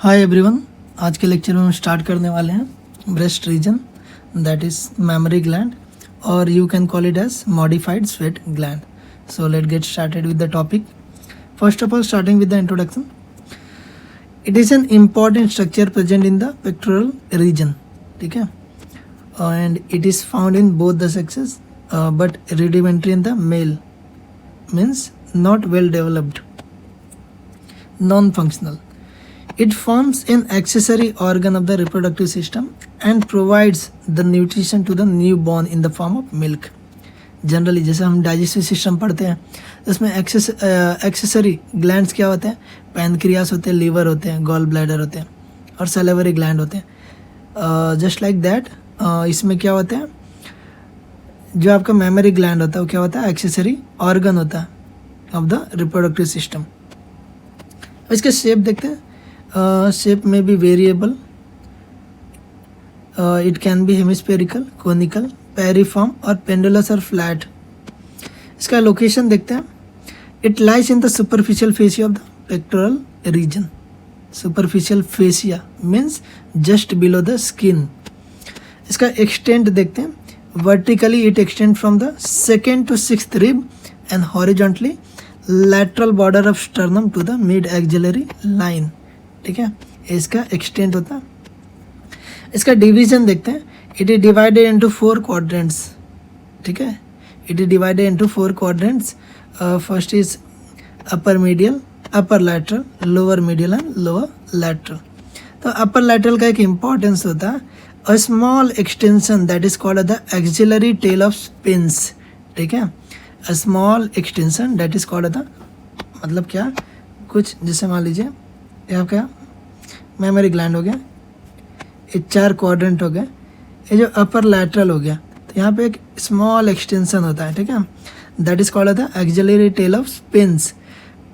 Hi everyone, आज के lecture में हम स्टार्ट करने वाले हैं breast region, that is mammary gland, और you can call it as modified sweat gland. So let get started with the topic. First of all, starting with the introduction. It is an important structure present in the pectoral region, ठीक है, and it is found in both the sexes but rudimentary in the male, means not well developed, non-functional. It forms an accessory organ of the reproductive system and provides the nutrition to the newborn in the form of milk. Generally जैसे हम digestive system पढ़ते हैं उसमें accessory glands क्या होते हैं? Pancreas होते हैं, लीवर होते हैं, गॉल ब्लैडर होते हैं और सैलिवरी ग्लैंड होते हैं. जस्ट लाइक दैट इसमें क्या होते हैं, जो आपका मेमोरी ग्लैंड होता है वो क्या होता है? एक्सेसरी ऑर्गन होता है ऑफ द रिप्रोडक्टिव सिस्टम. इसके शेप देखते हैं. शेप में भी variable. It can be hemispherical, conical, piriform और पेंडुलस और फ्लैट. इसका लोकेशन देखते हैं. It lies in the superficial fascia of the pectoral region. Superficial fascia means just below the skin. इसका एक्सटेंट देखते हैं. Vertically it extend from the second to sixth rib and horizontally lateral border of sternum to the mid axillary line. ठीक है, इसका extent होता है. इसका division देखते हैं. It is divided into 4 quadrants. ठीक है, it is divided into 4 quadrants. First is upper medial, upper lateral, lower medial and lower lateral. तो अपर लैटरल का एक इम्पॉर्टेंस होता है. A small extension that is called the axillary tail of Spence. ठीक है, a small extension that is called the, मतलब क्या, कुछ जैसे मान लीजिए यहाँ क्या मेमोरी ग्लैंड हो गया, ये 4 क्वाड्रेंट हो गए, ये जो अपर लैटरल हो गया, तो यहाँ पे एक स्मॉल एक्सटेंशन होता है. ठीक है, that is called the axillary tail of Spence,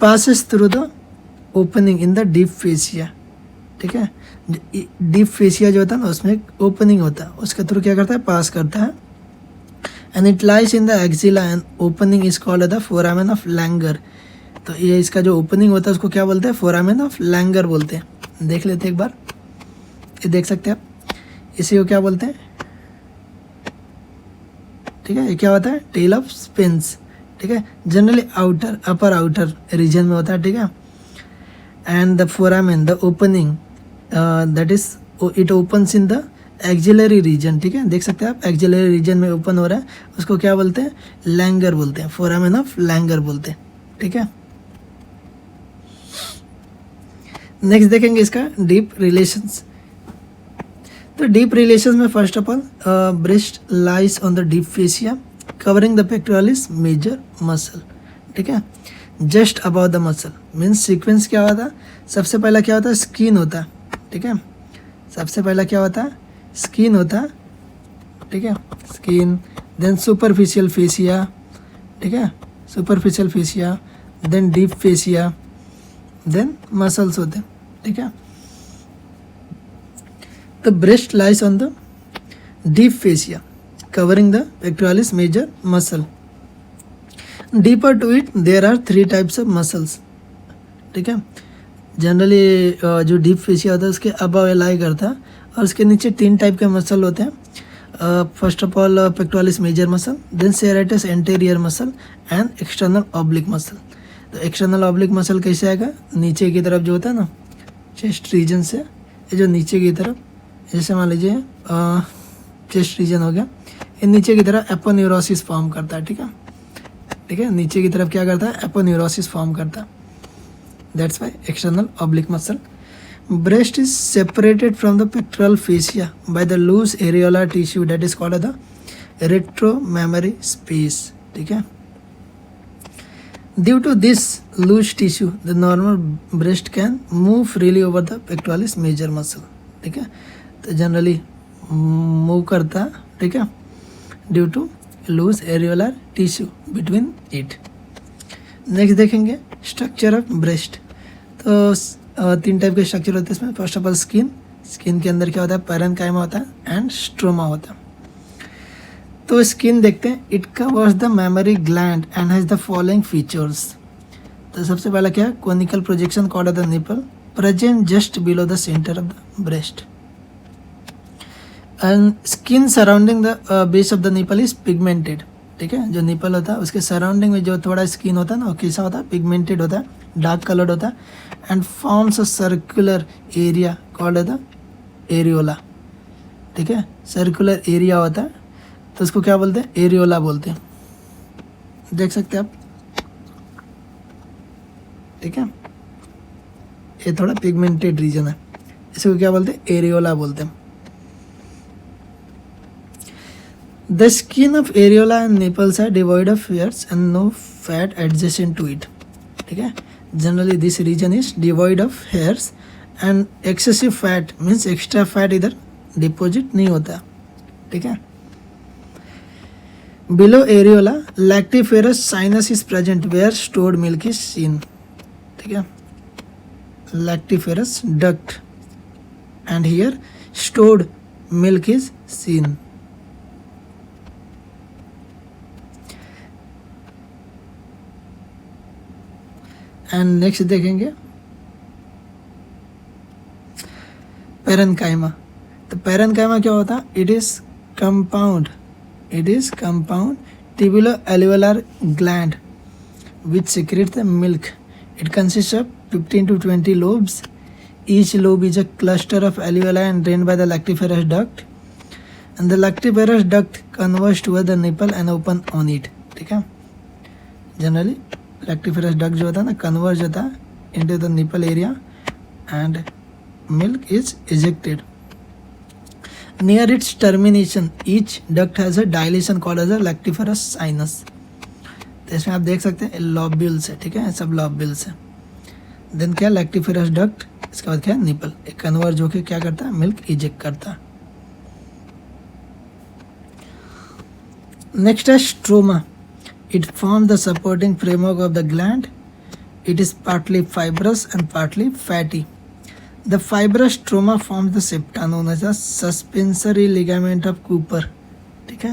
passes through the opening in the deep fascia. ठीक है, डीप फेसिया जो होता है ना उसमें एक ओपनिंग होता है, उसके थ्रू क्या करता है? पास करता है. And it lies in the axilla and opening is called the foramen of Langer. तो ये इसका जो ओपनिंग होता है उसको क्या बोलते हैं? फोरामेन ऑफ लैंगर बोलते हैं. देख लेते हैं एक बार, ये देख सकते हैं आप, इसी को क्या बोलते हैं? ठीक है, ये क्या होता है? Tail of Spence. ठीक है, generally outer, upper outer region में होता है. ठीक है, and the foramen, the opening that is it opens in the axillary region. ठीक है, देख सकते हैं आप, एक्सिलरी रीजन में ओपन हो रहा है, उसको क्या बोलते हैं? लैंगर बोलते हैं, फोरामेन ऑफ लैंगर बोलते हैं. ठीक है, नेक्स्ट देखेंगे इसका डीप रिलेशंस. तो डीप रिलेशंस में first of all, breast lies on the deep fascia covering the pectoralis major muscle. ठीक है, just about the muscle. Means sequence क्या होता है? सबसे पहला क्या होता है? स्किन होता है. ठीक है, सबसे पहला क्या होता है? स्किन होता है. ठीक है, स्किन, देन सुपरफिशियल फेसिया. ठीक है, superficial fascia, then deep fascia, then muscles होते हैं. ठीक है, the breast lies on the deep fascia covering the pectoralis major muscle. Deeper to it there are 3 types of muscles. ठीक है, generally जो deep fascia होता है उसके अबव लाई करता है और उसके नीचे 3 टाइप के मसल होते हैं. First of all pectoralis major muscle, then serratus anterior muscle and external oblique muscle. तो एक्सटर्नल ऑब्लिक मसल कैसे आएगा? नीचे की तरफ जो होता है ना, चेस्ट रीजन से, ये जो नीचे की तरफ, जैसे मान लीजिए चेस्ट रीजन हो गया, ये नीचे की तरफ एपोन्यूरोसिस फॉर्म करता है. ठीक है, ठीक है, नीचे की तरफ क्या करता है? एपोन्यूरोसिस फॉर्म करता है. That's why external oblique muscle. Breast is separated from the pectoral fascia by the loose areolar tissue that is called the retromammary space. ठीक है, due to this loose tissue the normal breast can move freely over the pectoralis major muscle. ठीक है, तो generally move करता है. ठीक है, due to loose areolar tissue between it. Next देखेंगे स्ट्रक्चर ऑफ ब्रेस्ट. तो 3 टाइप के स्ट्रक्चर होते हैं इसमें. First of all skin. Skin के अंदर क्या होता है? पैरेन्काइमा होता है एंड स्ट्रोमा होता है. तो स्किन देखते हैं. It covers the memory gland and has the following features. तो सबसे पहला क्या है? Conical projection called the nipple. present just below the center of the breast. And skin surrounding the base of the nipple is pigmented. ठीक है, जो nipple होता है उसके सराउंडिंग में जो थोड़ा स्किन होता है ना, वो कैसा होता है, पिगमेंटेड होता है, डार्क कलर्ड होता है, and forms a circular area called the areola. ठीक है, सर्कुलर एरिया होता है तो उसको क्या बोलते हैं, एरियोला बोलते हैं. देख सकते हैं आप. ठीक है, ये थोड़ा पिगमेंटेड रीजन है, इसको क्या बोलते हैं, एरियोला बोलते हैं. The skin of areola and nipples are devoid of hairs and no fat adjacent to it. ठीक है, generally this region is devoid of hairs and excessive fat means extra fat इधर deposit नहीं होता. ठीक है, below areola lactiferous sinus is present where stored milk is seen. ठीक है, lactiferous duct and here stored milk is seen. And next देखेंगे parenchyma. तो parenchyma क्या होता है, it is compound tubulo alveolar gland which secretes the milk. It consists of 15 to 20 lobes. Each lobe is a cluster of alveoli and drained by the lactiferous duct, and the lactiferous duct converges toward the nipple and open on it. ठीक है, generally lactiferous duct जो होता है ना, converge होता है into the nipple area and milk is ejected. Near its termination, each duct has a dilation called as a lactiferous sinus. तो इसमें आप देख सकते हैं लॉब्यूल्स है. ठीक है, सब लॉब्यूल्स है. देन क्या, लैक्टिफेरस डक्ट, इसके बाद क्या है, निपल. एक कन्वर्ज होकर क्या करता है, मिल्क इजेक्ट करता है. नेक्स्ट है stroma. It forms the supporting framework of the gland. It is partly fibrous and partly fatty. The fibrous stroma forms the septa known as the suspensory ligament of Cooper. ठीक है,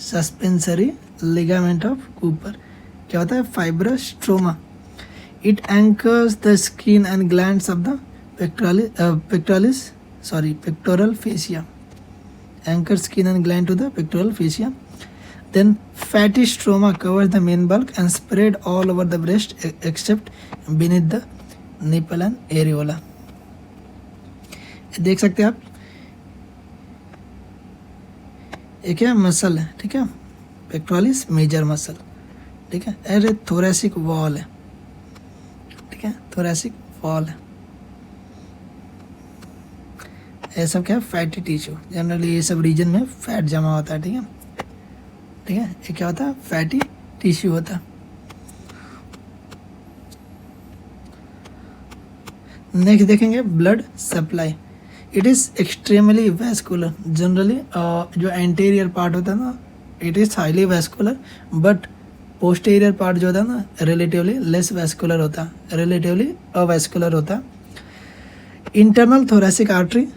suspensory ligament of Cooper. क्या होता है, fibrous stroma. It anchors the skin and glands of the pectoral fascia. Anchors skin and gland to the pectoral fascia. Then fatty stroma covers the main bulk and spread all over the breast except beneath the nipple and areola. देख सकते हैं आप, एक क्या muscle है. ठीक है, pectoralis major muscle. ठीक है, अरे थोरेसिक वॉल है. ठीक है, थोरेसिक वॉल है. ये सब क्या है, फैटी टिश्यू. जनरली ये सब रीजन में फैट जमा होता है. ठीक है, ठीक है, ये क्या होता है, फैटी टिश्यू होता है. नेक्स्ट देखेंगे blood supply. It is extremely vascular. Generally जो एंटीरियर पार्ट होता है ना, it is highly vascular, but posterior part जो होता है ना, रिलेटिवली लेस वैस्कुलर होता है, रिलेटिवली अवैस्कुलर होता है. Internal thoracic artery,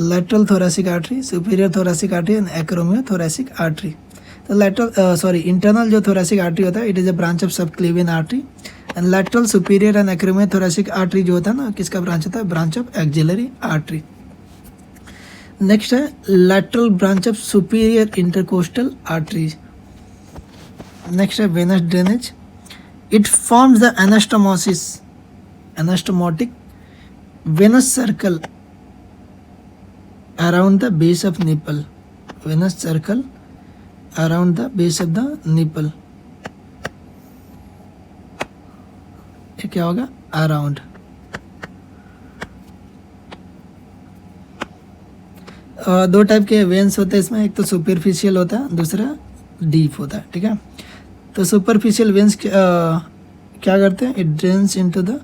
lateral thoracic artery, superior thoracic artery and acromio thoracic artery. तो लेटरल इंटरनल जो थोरेसिक आर्टरी होता है, it is a branch of subclavian artery. And lateral superior and acromio thoracic artery जो होता है ना, किसका branch होता है, branch of axillary artery. Next है lateral branch of superior intercostal arteries. Next है venous drainage. It forms the anastomotic venous circle around the base of nipple. Venous circle around the base of the nipple. ये क्या होगा, around. दो type के veins होते हैं इसमें, एक तो सुपरफिशियल होता है, दूसरा डीप होता है. ठीक है, तो सुपरफिशियल वेन्स क्या करते हैं, it drains into the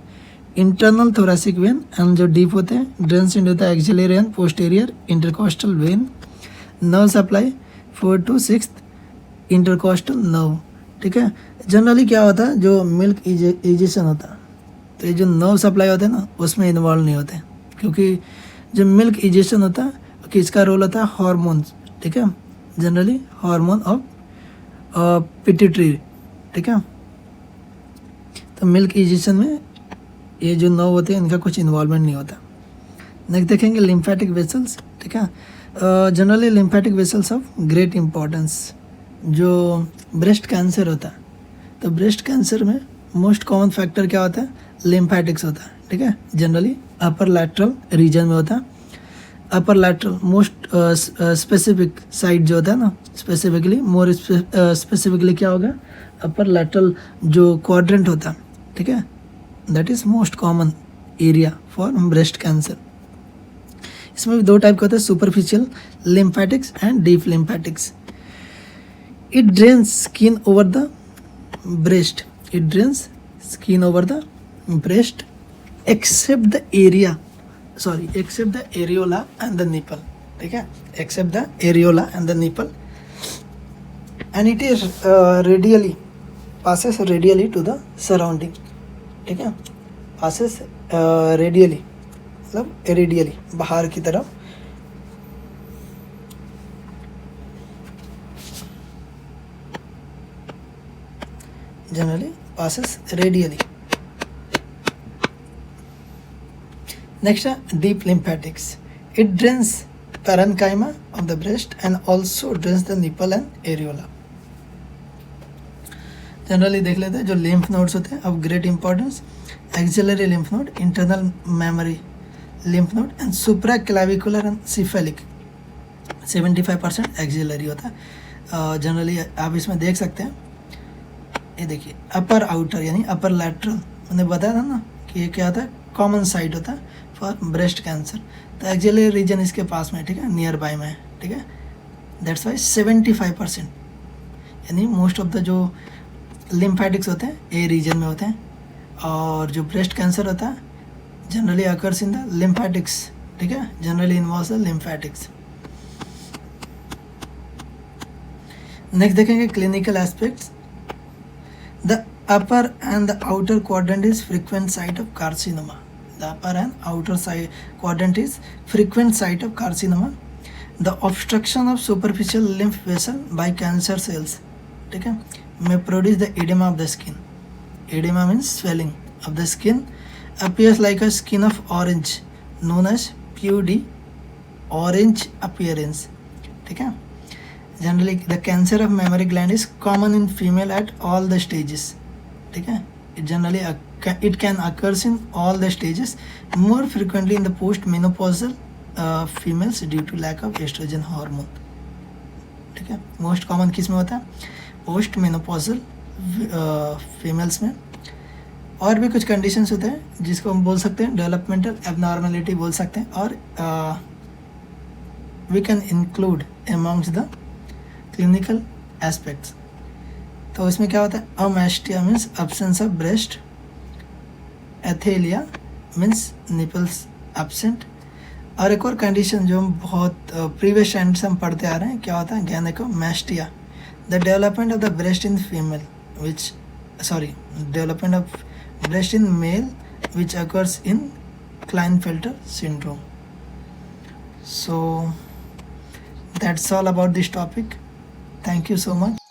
internal thoracic when, and जो डीप होते हैं drains into the axillary and posterior intercostal when. Nerve supply 4 to 6 intercostal nerve. ठीक है, जनरली क्या होता है, जो मिल्क इजेक्शन होता है, तो ये जो नर्व सप्लाई होता है ना, उसमें इन्वॉल्व नहीं होते, क्योंकि जो मिल्क इजेक्शन होता है किसका रोल होता है, हार्मोन्स. ठीक है, जनरली हार्मोन ऑफ पिट्यूटरी. ठीक है, तो मिल्क इजेक्शन में ये जो नर्व होते हैं इनका कुछ इन्वॉल्वमेंट नहीं होता। नेक्स्ट देखेंगे लिम्फेटिक वेसल्स, ठीक है। Generally lymphatic vessels of great importance. जो ब्रेस्ट कैंसर होता है तो ब्रेस्ट कैंसर में मोस्ट कॉमन फैक्टर क्या होता है, लिम्फेटिक्स होता है, ठीक है। जनरली अपर लैटरल रीजन में होता है। अपर लैटरल मोस्ट स्पेसिफिक साइड जो होता है ना, स्पेसिफिकली मोर स्पेसिफिकली क्या होगा, अपर लैटरल जो क्वाड्रेंट होता है, ठीक है, that is most common area for breast cancer. इसमें भी दो टाइप के होते हैं, superficial lymphatics and deep lymphatics. It drains skin over the breast, it drains skin over the breast except the area, sorry except the areola and the nipple, ठीक है, except the areola and the nipple, and it is radially passes radially to the surrounding, ठीक है, passes radially मतलब radially बाहर की तरफ। Generally passes radially. Next है deep lymphatics. It drains parenchyma of the breast and also drains the nipple and areola। Generally देख लेते हैं जो लिम्फ नोड्स होते हैं of great importance, axillary lymph node, internal memory lymph node and supra clavicular and cephalic. 75% axillary होता है। Generally आप इसमें देख सकते हैं, ये देखिए अपर आउटर यानी अपर लैटरल, मैंने बताया था ना कि ये क्या होता है, कॉमन साइट होता है फॉर ब्रेस्ट कैंसर। तो एक्सिलरी रीजन इसके पास में, ठीक है, नियर बाय में है, ठीक है, दैट्स वाई 75% यानी मोस्ट ऑफ द जो लिम्फेटिक्स होते हैं ए रीजन में होते हैं, और जो ब्रेस्ट कैंसर होता है generally occurs in the lymphatics, ठीक है, generally involves the lymphatics. Next देखेंगे clinical aspects. The upper and the outer quadrant is frequent site of carcinoma, the upper and outer side quadrant is frequent site of carcinoma. The obstruction of superficial lymph vessel by cancer cells, ठीक है, may produce the edema of the skin. Edema means swelling of the skin, appears like a skin of orange, known as PUD, orange appearance, ठीक है। Generally the cancer of mammary gland is common in female at all the stages, ठीक है। It can occurs in all the stages, more frequently in the post-menopausal females due to lack of estrogen hormone, ठीक है। Most common किस में होता है, post menopausal females में। और भी कुछ कंडीशंस होते हैं जिसको हम बोल सकते हैं डेवलपमेंटल एबनॉर्मेलिटी बोल सकते हैं, और we can include amongst the clinical aspects. तो इसमें क्या होता है, amastia means absence of breast, athelia means nipples absent, और एक और कंडीशन जो हम बहुत प्रीवियस स्टैंडर्ड से हम पढ़ते आ रहे हैं, क्या होता है, गैनेकोमेस्टिया, the development of the breast in female development of breast in male which occurs in Klinefelter syndrome. So that's all about this topic. Thank you so much.